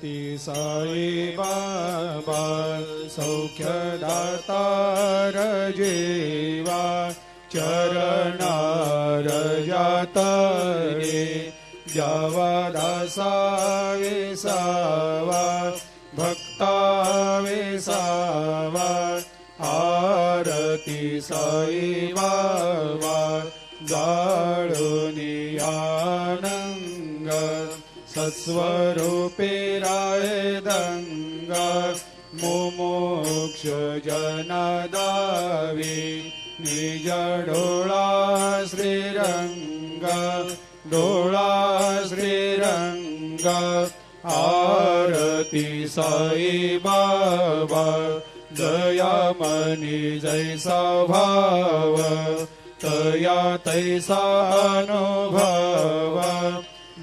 ती साई बाबा सौख्यदातार जीवा चरणार जातरे जावा दासा विसावा भक्ता विसावा आरती साई बाबा जाळूनी आनंग सत्स्वरूपे राय दंग मुमुक्ष जनदावी निज डोळा श्रीरंग डोळा श्रीरंग आरती साई बाबा दयामनी जैसा भाव तया तैसा अनुभव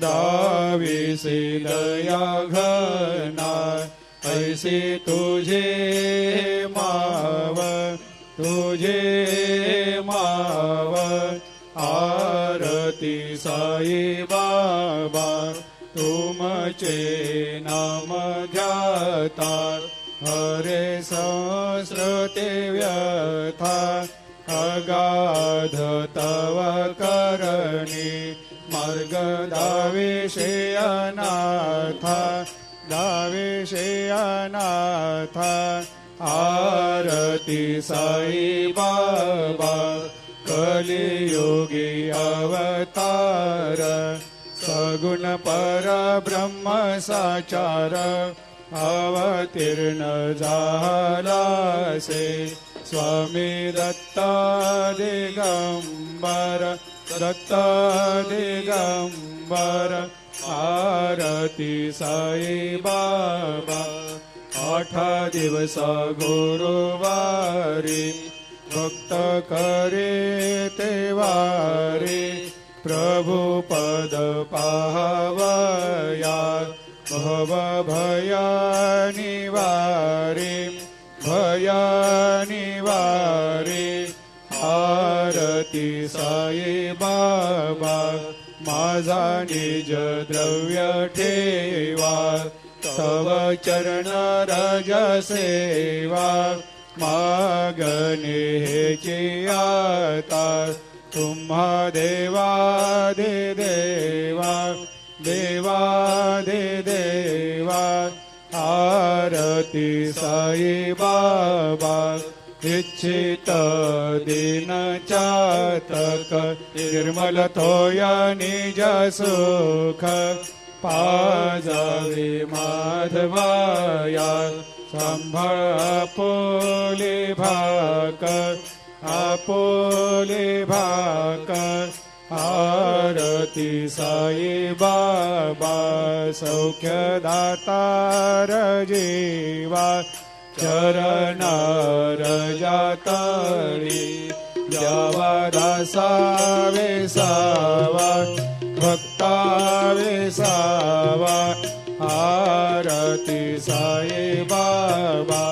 दाविसे दया घना ऐसे तुझे माव तुझे माव आरती साई बाबा तुमचे नाम ध्याता हरे संस्कृते व्यथा अगाध तव करणी मार्ग दाविषे अनाथा दाविषे अनाथा आरती साई बाबा कलियुगी अवतार सगुण परब्रह्म साचार अवतीर्ण झालासे स्वामी दत्ता दिगंबर दत्ता दिगंबर आरती साई बाबा 8 दिवस गुरुवारी भक्त करे तेवारी प्रभु पद पाहवया भव भया निवारी भया निवारी आरती साई बाबा माझा निज द्रव्य ठेवा तव चरण रज सेवा मागणे हेची आता तुम्हा देवादि देवा देवादि देवा आरती साई बाबा इच्छित दिन चातक निर्मल थोया निज सुख पाजावे माधवाया सांभाळ आपोले भाकर आरती साई बाबा सौख्यदातार जीवा चरणार जातळी द्यावा दासा विसावा भक्ता विसावा आरती साई बाबा